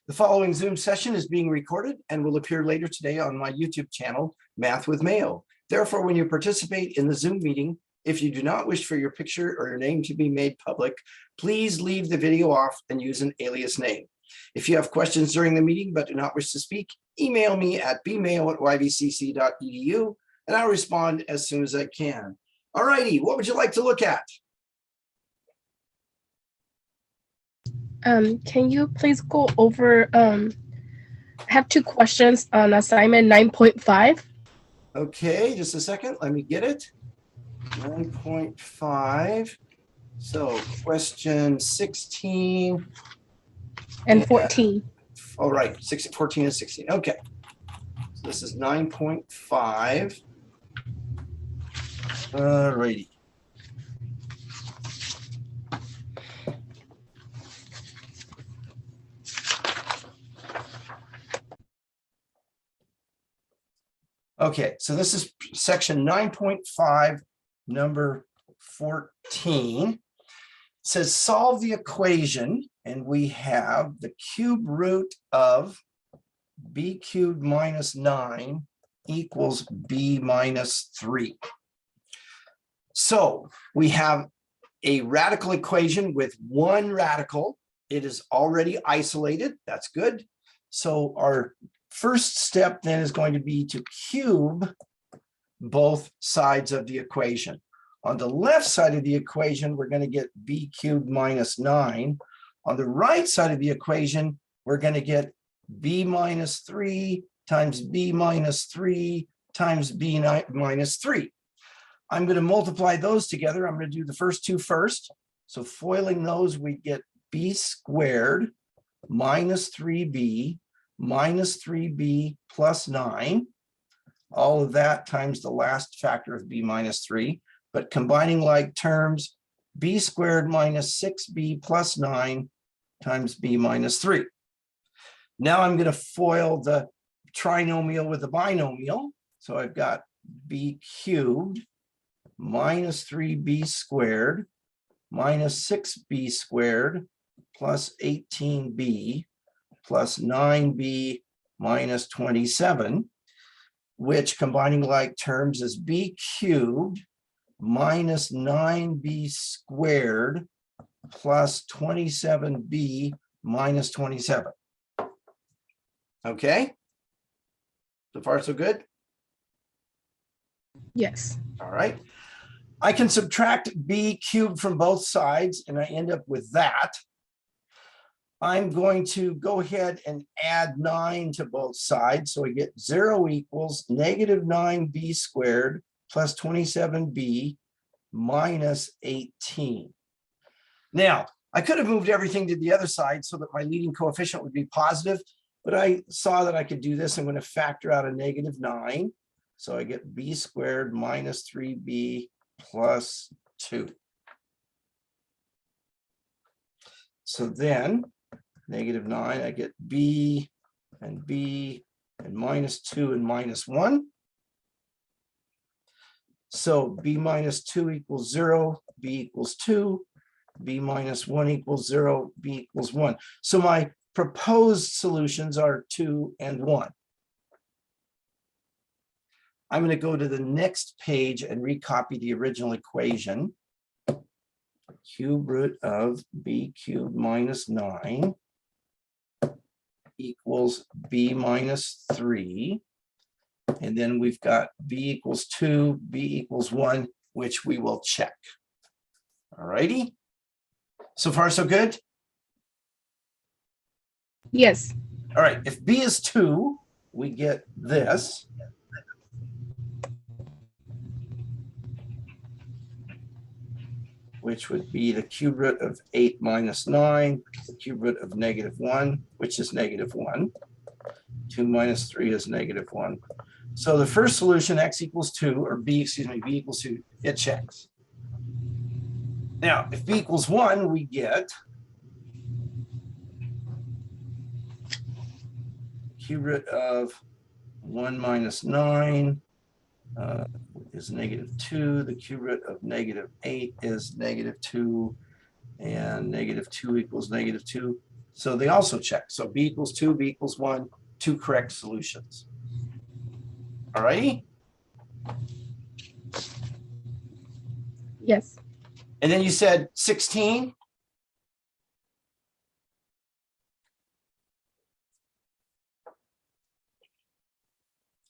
The following Zoom session is being recorded and will appear later today on my YouTube channel, Math with Mayo. Therefore, when you participate in the Zoom meeting, if you do not wish for your picture or your name to be made public, please leave the video off and use an alias name. If you have questions during the meeting but do not wish to speak, email me at bmayo@ybcc.edu and I'll respond as soon as I can. All righty, what would you like to look at? Can you please go over, I have two questions on assignment 9.5. Okay, just a second, let me get it. 9.5. So question 16. And 14. Oh, right, 14 and 16. Okay. So this is 9.5. All righty. Okay, so this is section 9.5, number 14. It says solve the equation, and we have the cube root of b cubed minus 9 equals b minus 3. So we have a radical equation with one radical. It is already isolated. That's good. So our first step then is going to be to cube both sides of the equation. On the left side of the equation, we're going to get b cubed minus 9. On the right side of the equation, we're going to get b minus 3 times b minus 3 times b minus 3. I'm going to multiply those together. I'm going to do the first two first. So foiling those, we get b squared minus 3b minus 3b plus 9. All of that times the last factor of b minus 3. But combining like terms, b squared minus 6b plus 9 times b minus 3. Now I'm going to FOIL the trinomial with the binomial. So I've got b cubed minus 3b squared minus 6b squared plus 18b plus 9b minus 27, which combining like terms is b cubed minus 9b squared plus 27b minus 27. Okay, so far so good? Yes. All right. I can subtract b cubed from both sides and I end up with that. I'm going to go ahead and add 9 to both sides. So I get 0 equals negative 9b squared plus 27b minus 18. Now, I could have moved everything to the other side so that my leading coefficient would be positive, but I saw that I could do this. I'm going to factor out a negative 9. So I get b squared minus 3b plus 2. So then negative 9, I get b and minus 2 and minus 1. So b minus 2 equals 0, b equals 2, b minus 1 equals 0, b equals 1. So my proposed solutions are 2 and 1. I'm going to go to the next page and recopy the original equation. Cube root of b cubed minus 9 equals b minus 3. And then we've got b equals 2, b equals 1, which we will check. All righty. So far, so good? Yes. All right. If b is 2, we get this. Which would be the cube root of 8 minus 9, the cube root of negative 1, which is negative 1. 2 minus 3 is negative 1. So the first solution, x equals 2, or b equals 2, it checks. Now, if b equals 1, we get cube root of 1 minus 9 is negative 2. The cube root of negative 8 is negative 2. And negative 2 equals negative 2. So they also check. So B equals 2, B equals 1, 2 correct solutions. All righty. Yes. And then you said 16.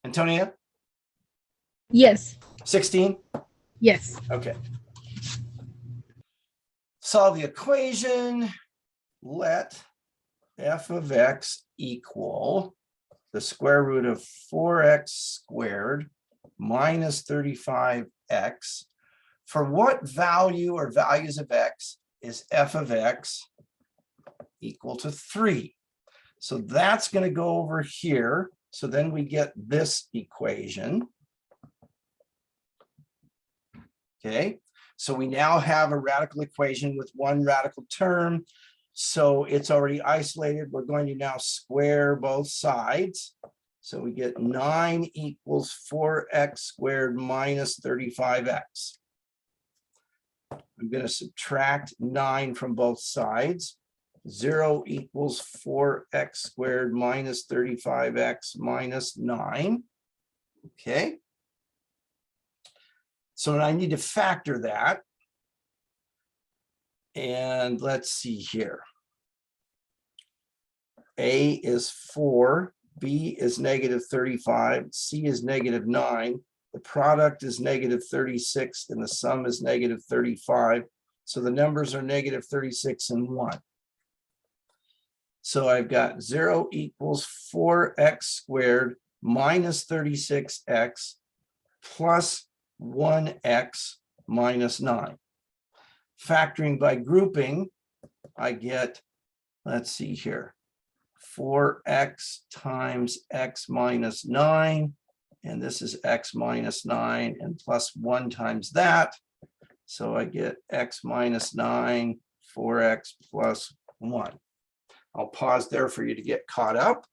Antonia? Yes. 16? Yes. Okay. Solve the equation. Let f of x equal the square root of 4x squared minus 35x. For what value or values of x is f of x equal to 3? So that's going to go over here. So then we get this equation. Okay, so we now have a radical equation with one radical term. So it's already isolated. We're going to now square both sides. So we get 9 equals 4x squared minus 35x. I'm going to subtract 9 from both sides. 0 equals 4x squared minus 35x minus 9. Okay. So I need to factor that. And let's see here. A is 4, B is negative 35, C is negative 9. The product is negative 36, and the sum is negative 35. So the numbers are negative 36 and 1. So I've got 0 equals 4x squared minus 36x plus 1x minus 9. Factoring by grouping, I get, let's see here, 4x times x minus 9, and this is x minus 9 and plus 1 times that. So I get x minus 9, 4x plus 1. I'll pause there for you to get caught up.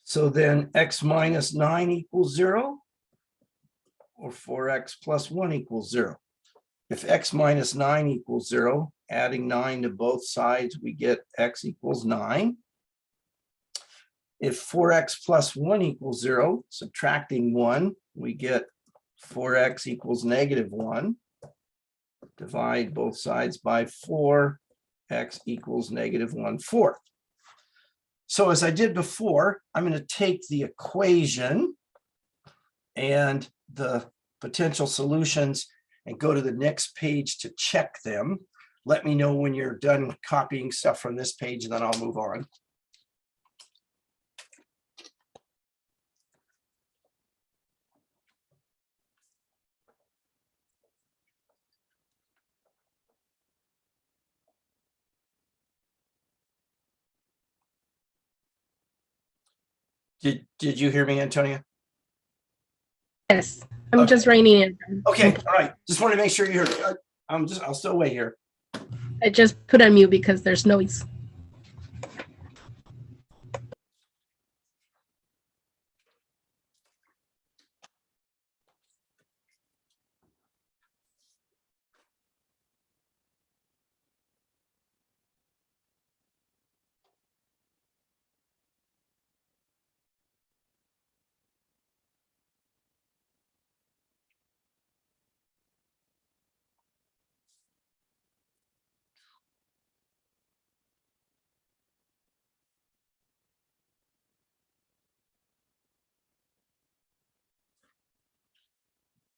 So then x minus 9 equals 0, or 4x plus 1 equals 0. If x minus 9 equals 0, adding 9 to both sides, we get x equals 9. If 4x plus 1 equals 0, subtracting 1, we get 4x equals negative 1. Divide both sides by 4, x equals negative 1/4. So as I did before, I'm going to take the equation and the potential solutions and go to the next page to check them. Let me know when you're done copying stuff from this page, and then I'll move on. Did you hear me, Antonia? Yes. I'm Okay. just writing it down. Okay, all right. Just want to make sure you heard it. I'll still wait here. I just put on mute because there's noise.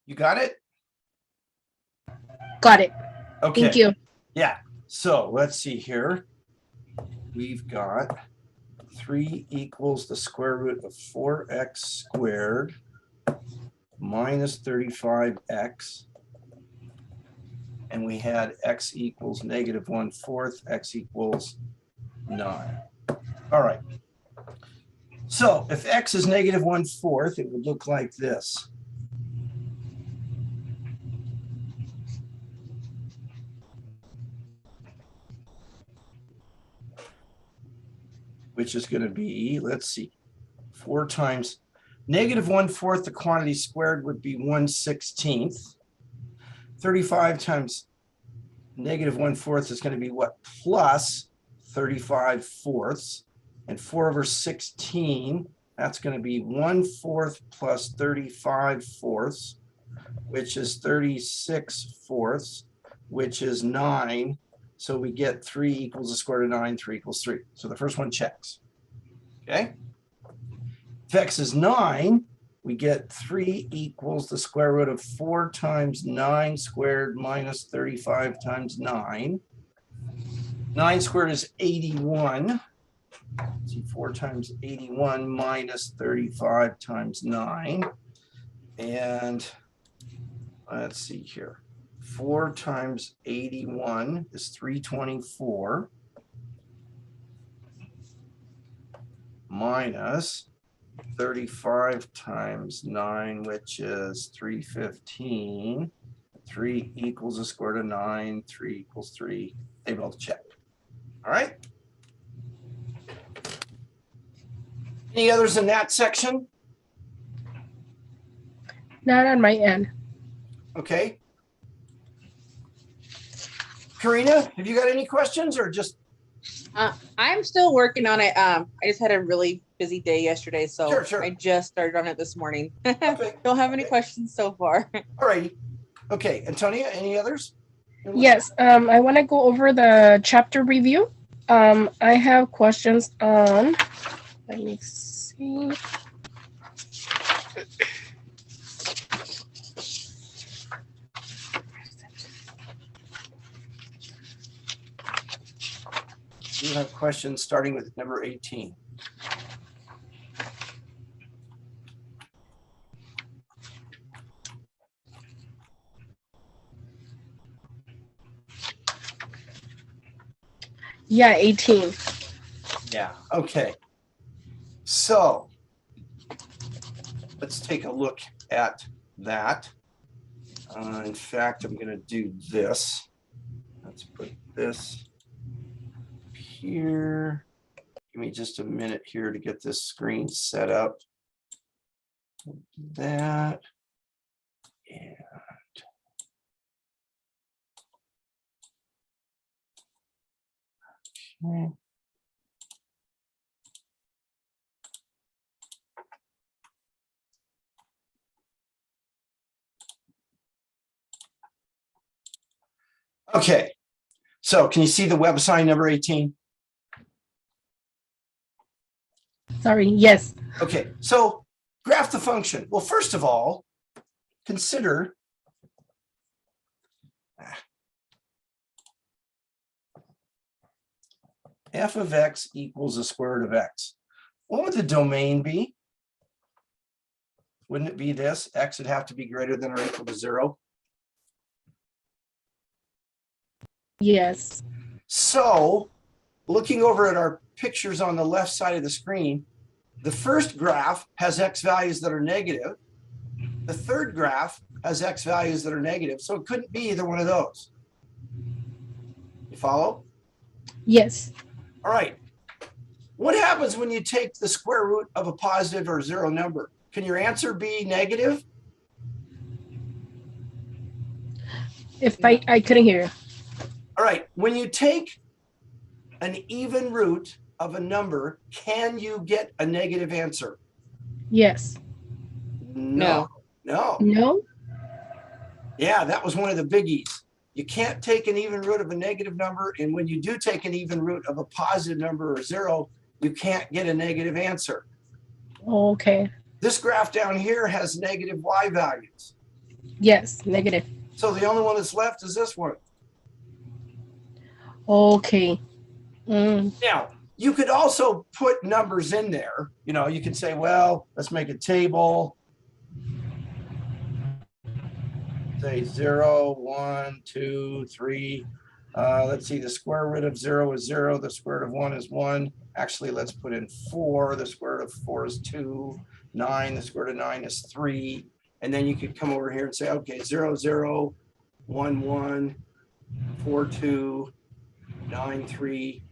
You got it? Got it. Okay. Thank you. Yeah. So let's see here. We've got 3 equals the square root of 4x squared minus 35x. And we had x equals negative 1/4, x equals 9. All right. So if x is negative 1/4, it would look like this. Which is going to be, let's see, 4 times negative 1/4, the quantity squared would be 1/16. 35 times negative 1/4 is going to be what? Plus 35 fourths. And 4 over 16, that's going to be 1/4 plus 35 fourths, which is 36 fourths, which is 9. So we get 3 equals the square root of 9, 3 equals 3. So the first one checks. Okay. If x is 9, we get 3 equals the square root of 4 times 9 squared minus 35 times 9. 9 squared is 81. Let's see, 4 times 81 minus 35 times 9. And let's see here. 4 times 81 is 324 minus 35 times 9, which is 315. 3 equals the square root of 9. 3 equals 3. They both check. All right. Any others in that section? Not on my end. Okay. Karina, have you got any questions or just? I'm still working on it. I just had a really busy day yesterday, so Sure. I just started on it this morning. Okay. Don't have any questions so far. All righty. Okay, Antonia, any others? Yes, I want to go over the chapter review. I have questions on, let me see. You have questions starting with number 18. Yeah, 18. Yeah, okay. So let's take a look at that. In fact, I'm going to do this. Let's put this here. Give me just a minute here to get this screen set up. That. And okay. Okay, so can you see the web assigned number 18? Sorry, yes. Okay, so graph the function. Well, first of all, consider f of x equals the square root of x. What would the domain be? Wouldn't it be this? X would have to be greater than or equal to 0. Yes. So looking over at our pictures on the left side of the screen, the first graph has x values that are negative. The third graph has x values that are negative. So it couldn't be either one of those. You follow? Yes. All right. What happens when you take the square root of a positive or 0 number? Can your answer be negative? If I couldn't hear. All right. When you take an even root of a number, can you get a negative answer? Yes. No. No? Yeah, that was one of the biggies. You can't take an even root of a negative number. And when you do take an even root of a positive number or 0, you can't get a negative answer. Okay. This graph down here has negative y values. Yes, negative. So the only one that's left is this one. Okay. Now, you could also put numbers in there. You know, you could say, well, let's make a table. Say 0, 1, 2, 3. Let's see, the square root of 0 is 0. The square root of 1 is 1. Actually, let's put in 4. The square root of 4 is 2. 9. The square root of 9 is 3. And then you could come over here and say, okay, 0, 0, 1, 1, 4, 2, 9, 3.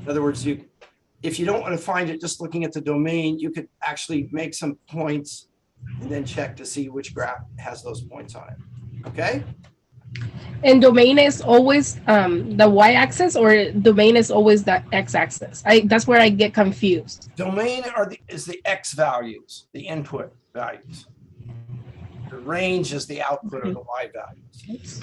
In other words, if you don't want to find it just looking at the domain, you could actually make some points and then check to see which graph has those points on it. Okay? And domain is always the y-axis, or domain is always the x-axis? That's where I get confused. Domain is the X values, the input values. The range is the output or the Y values. Oops.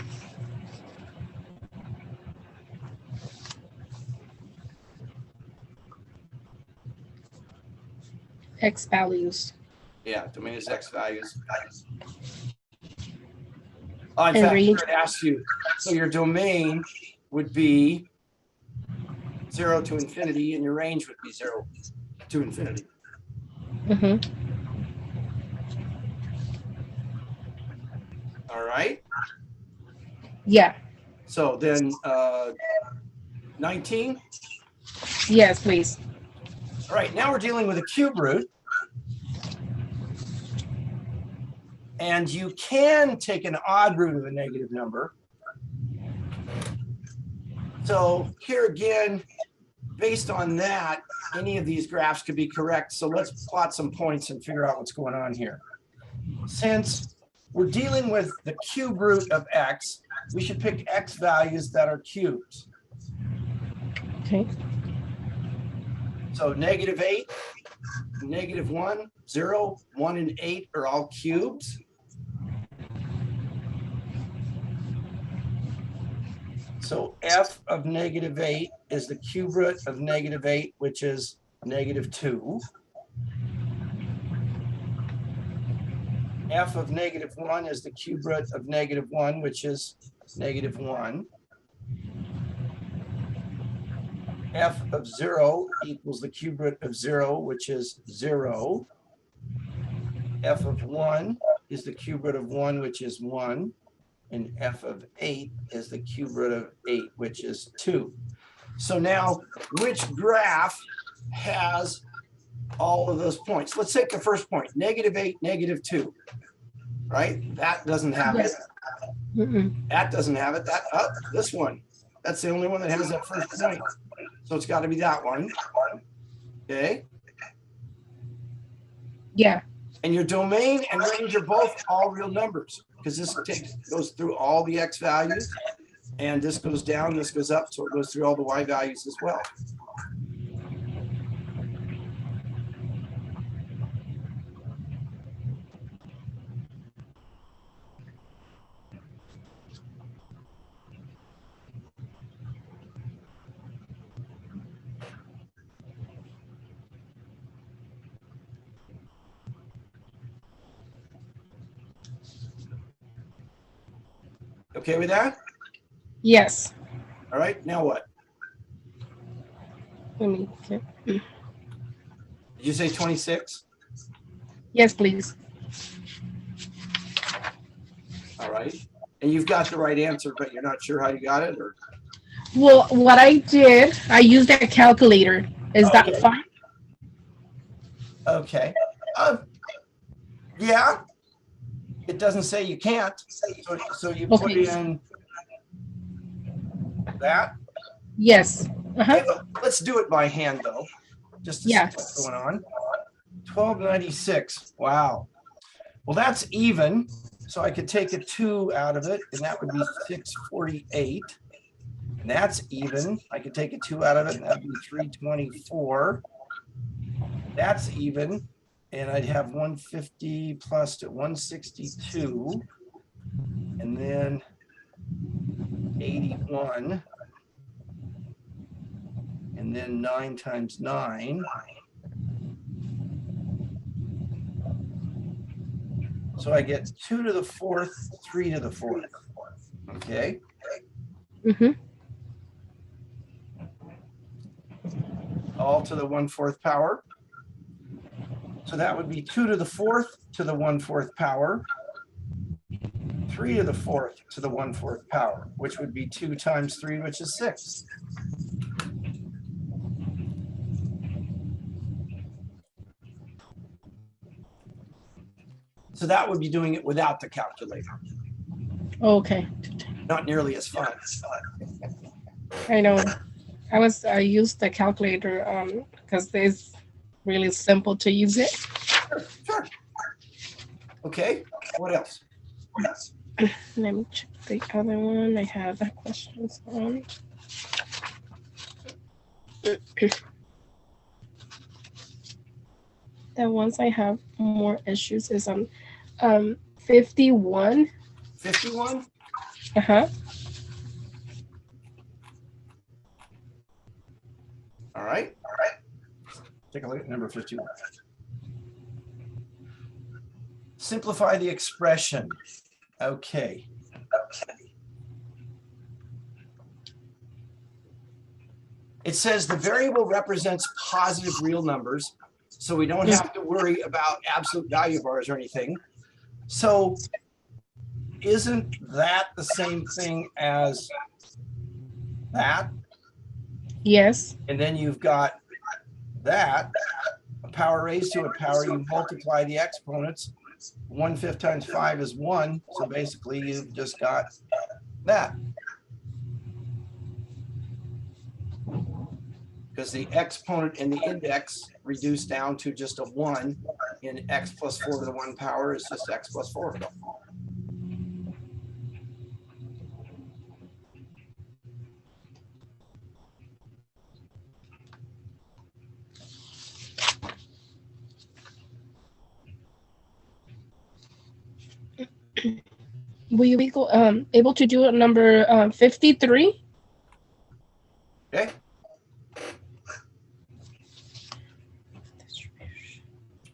X values. Yeah, domain is X values. Oh, in And fact, range. here it asks you, so your domain would be 0 to infinity, and your range would be 0 to infinity. Mm-hmm. All right. Yeah. So then 19. Yes, please. All right, now we're dealing with a cube root. And you can take an odd root of a negative number. So here again, based on that, any of these graphs could be correct. So let's plot some points and figure out what's going on here. Since we're dealing with the cube root of x, we should pick x values that are cubes. Okay. So -8, -1, 0, 1, and 8 are all cubes. So f of -8 is the cube root of -8, which is -2. F of -1 is the cube root of -1, which is -1. F of 0 equals the cube root of 0, which is 0. F of 1 is the cube root of 1, which is 1. And f of 8 is the cube root of 8, which is 2. So now, which graph has all of those points? Let's take the first point, -8, -2, right? That doesn't have it. Mm-mm. That doesn't have it. This one. That's the only one that has that first point. So it's got to be that one. Okay. Yeah. And your domain and range are both all real numbers, because this goes through all the x values, and this goes down, this goes up, so it goes through all the y values as well. Okay with that? Yes. All right, now what? Let me get. Did you say 26? Yes, please. All right. And you've got the right answer, but you're not sure how you got it, or? Well, what I did, I used a calculator. Is Okay. that fine? Okay. Yeah. It doesn't say you can't. So you put Okay. in that. Yes. Uh-huh. Okay, well, let's do it by hand, though, just to see Yeah. what's going on. 1296. Wow. Well, that's even. So I could take a 2 out of it, and that would be 648. And that's even. I could take a 2 out of it, and that would be 324. That's even. And I'd have 150 plus to 162. And then 81. And then 9 times 9. So I get 2 to the 4th, 3 to the 4th. Okay. Mm-hmm. All to the 1/4 power. So that would be 2 to the 4th to the 1/4 power. 3 to the 4th to the 1/4 power, which would be 2 times 3, which is 6. So that would be doing it without the calculator. Okay. Not nearly as fun. I know. I used the calculator because it's really simple to use it. Sure. Okay. What else? Let me check the other one I have questions on. The ones I have more issues is on 51. 51? Uh-huh. All right. Take a look at number 51. Simplify the expression. Okay. It says the variable represents positive real numbers, so we don't have to worry about absolute value bars or anything. So isn't that the same thing as that? Yes. And then you've got that, a power raised to a power, you multiply the exponents. 1/5 times 5 is 1. So basically you've just got that. Because the exponent in the index reduced down to just a 1 in x plus 4 to the 1 power is just x plus 4. Will you be able to do number 53? Okay.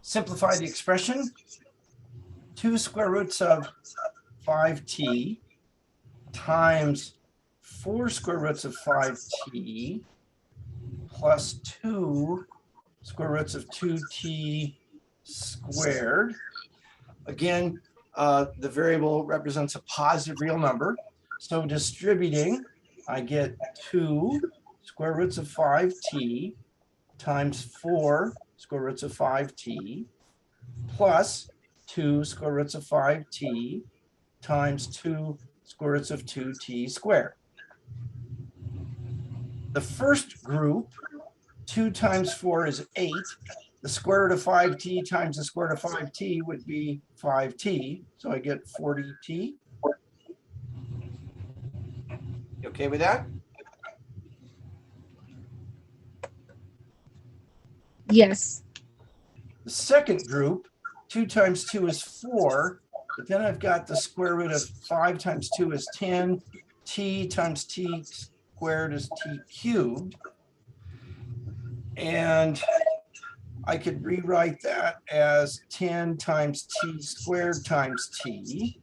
Simplify the expression. 2 square roots of 5t times 4 square roots of 5t plus 2 square roots of 2t squared. Again, the variable represents a positive real number. So distributing, I get 2 square roots of 5t times 4 square roots of 5t plus 2 square roots of 5t times 2 square roots of 2t squared. The first group, 2 times 4 is 8. The square root of 5t times the square root of 5t would be 5t. So I get 40t. You okay with that? Yes. The second group, 2 times 2 is 4. But then I've got the square root of 5 times 2 is 10. T times t squared is t cubed. And I could rewrite that as 10 times t squared times t.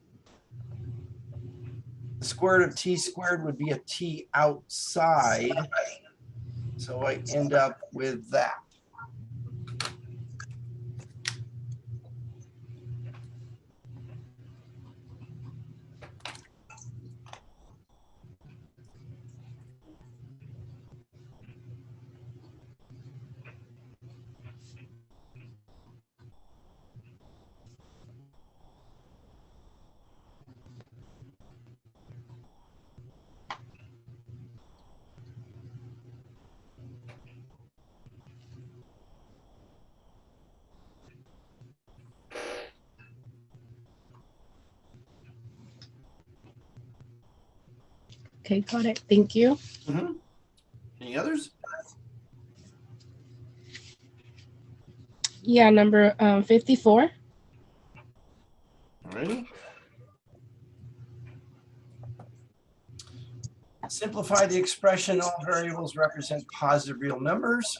The square root of t squared would be a t outside. So I end up with that. Okay, got it. Thank you. Any others? Yeah, number 54. Alrighty. Simplify the expression, all variables represent positive real numbers.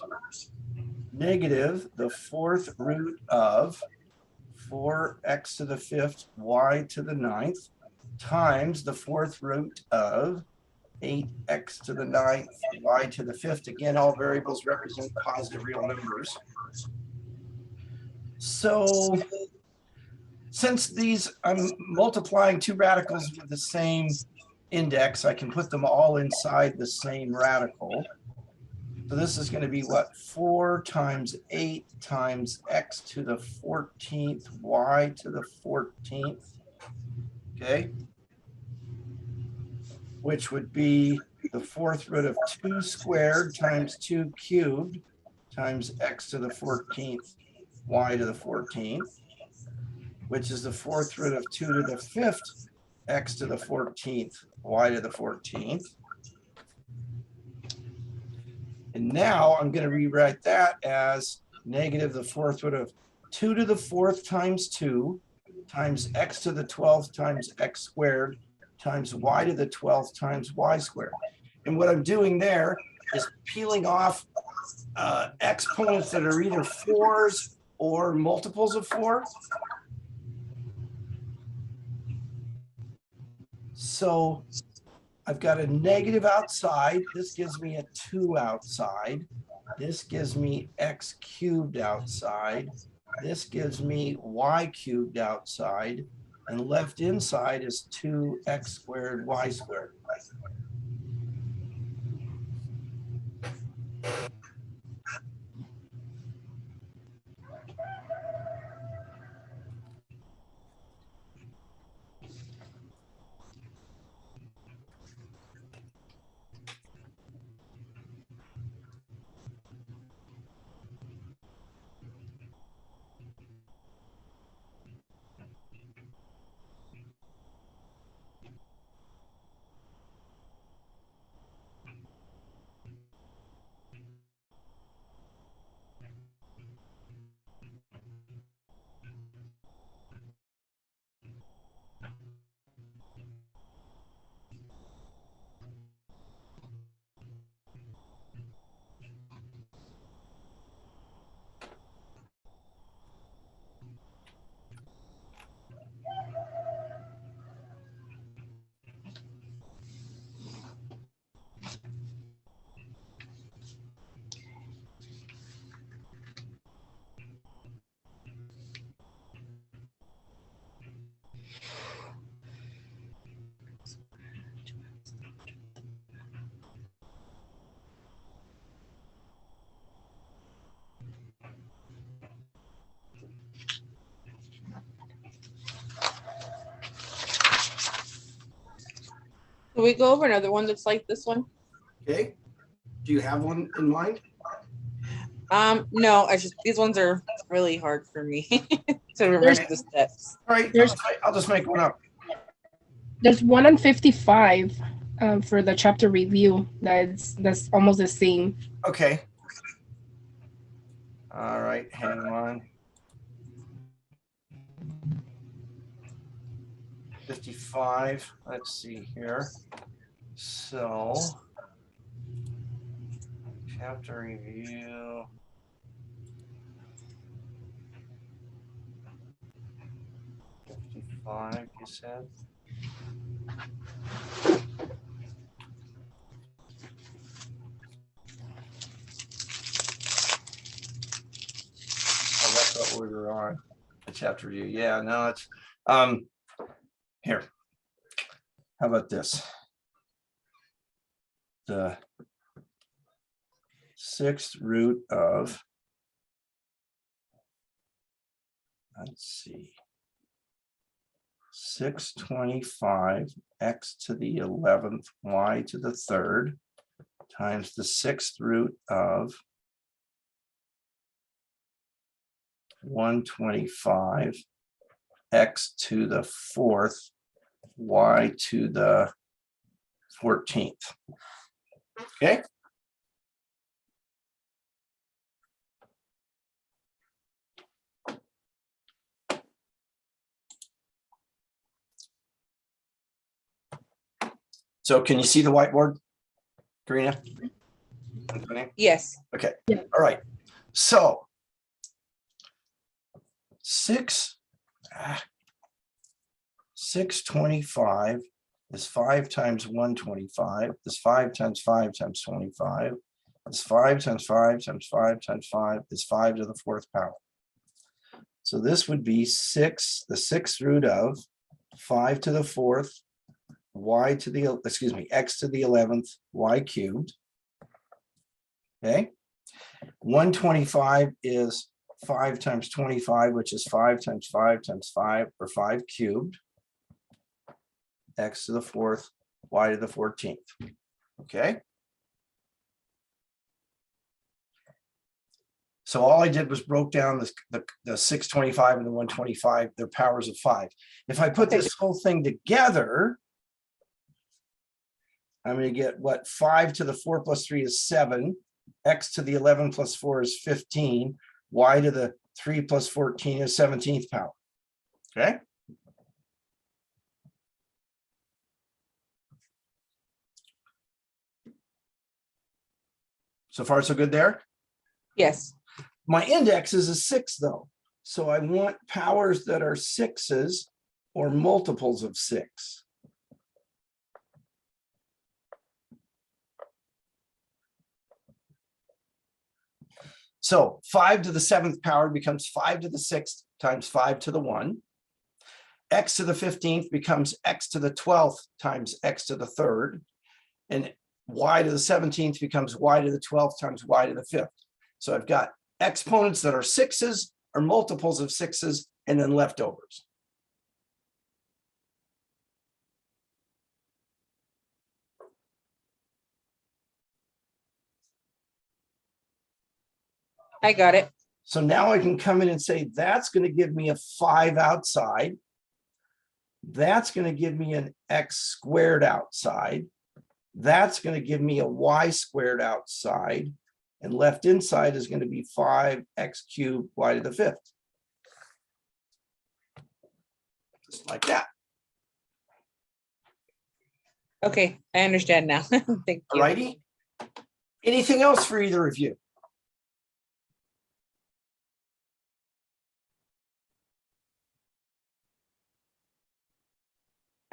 Negative the fourth root of 4x to the 5th, y to the 9th, times the fourth root of 8x to the 9th, y to the 5th. Again, all variables represent positive real numbers. So since these, I'm multiplying two radicals with the same index, I can put them all inside the same radical. So this is going to be what? 4 times 8 times x to the 14th, y to the 14th. Okay. Which would be the fourth root of 2 squared times 2 cubed times x to the 14th, y to the 14th, which is the fourth root of 2 to the 5th x to the 14th, y to the 14th. And now I'm going to rewrite that as negative the fourth root of 2 to the 4th times 2 times x to the 12th times x squared times y to the 12th times y squared. And what I'm doing there is peeling off exponents that are either 4s or multiples of 4. So I've got a negative outside. This gives me a 2 outside. This gives me x cubed outside. This gives me y cubed outside. And left inside is 2x squared y squared. Can we go over another one that's like this one? Okay. Do you have one in mind? No, these ones are really hard for me to remember There's- the steps. All right. There's- I'll just make one up. There's one on 55 for the chapter review. That's almost the same. Okay. All right. Hang on. 55. Let's see here. So, chapter review. Five, you said? Oh, that's what we were on. The chapter review. Yeah, no, it's here. How about this? The 6th root of, let's see, 625 x to the 11th y to the 3rd times the 6th root of 125 x to the 4th y to the 14th. Okay. So can you see the whiteboard, Karina? Yes. Okay. Yeah. All right. So 625 is 5 times 125. Is 5 times 5 times 25. Is 5 times 5 times 5 times 5 is 5 to the 4th power. So this would be 6, the 6th root of 5 to the 4th, y to the, excuse me, x to the 11th, y cubed. Okay. 125 is 5 times 25, which is 5 times 5 times 5, or 5 cubed. X to the 4th, y to the 14th. Okay. So all I did was broke down the 625 and the 125, their powers of 5. If I put Okay. this whole thing together, I'm going to get what 5 to the 4 plus 3 is 7. X to the 11 plus 4 is 15. Y to the 3 plus 14 is 17th power. Okay. So far, so good there. Yes. My index is a 6, though. So I want powers that are 6s or multiples of 6. So 5 to the 7th power becomes 5 to the 6th times 5 to the 1. X to the 15th becomes X to the 12th times X to the 3rd. And Y to the 17th becomes Y to the 12th times Y to the 5th. So I've got exponents that are 6s or multiples of 6s and then leftovers. I got it. So now I can come in and say, that's going to give me a 5 outside. That's going to give me an X squared outside. That's going to give me a Y squared outside. And left inside is going to be 5x cubed y to the 5th. Just like that. Okay, I understand now. Thank you. Alrighty. Anything else for either of you?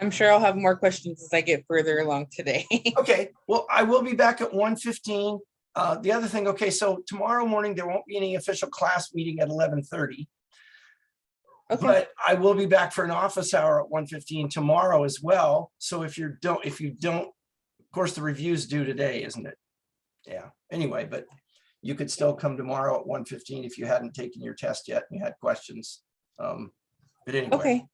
I'm sure I'll have more questions as I get further along today. Okay, well, I will be back at 1:15. The other thing, okay, so tomorrow morning, there won't be any official class meeting at 11:30. Okay. But I will be back for an office hour at 1:15 tomorrow as well. So if you don't, of course, the review's due today, isn't it? Yeah, anyway, but you could still come tomorrow at 1:15 if you hadn't taken your test yet and you had questions. But anyway. Okay.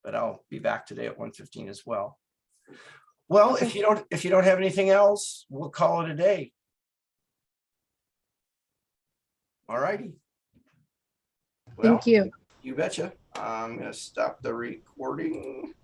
But I'll be back today at 1:15 as well. Well, Okay. if you don't have anything else, we'll call it a day. All righty. Well, Thank you. you betcha. I'm going to stop the recording.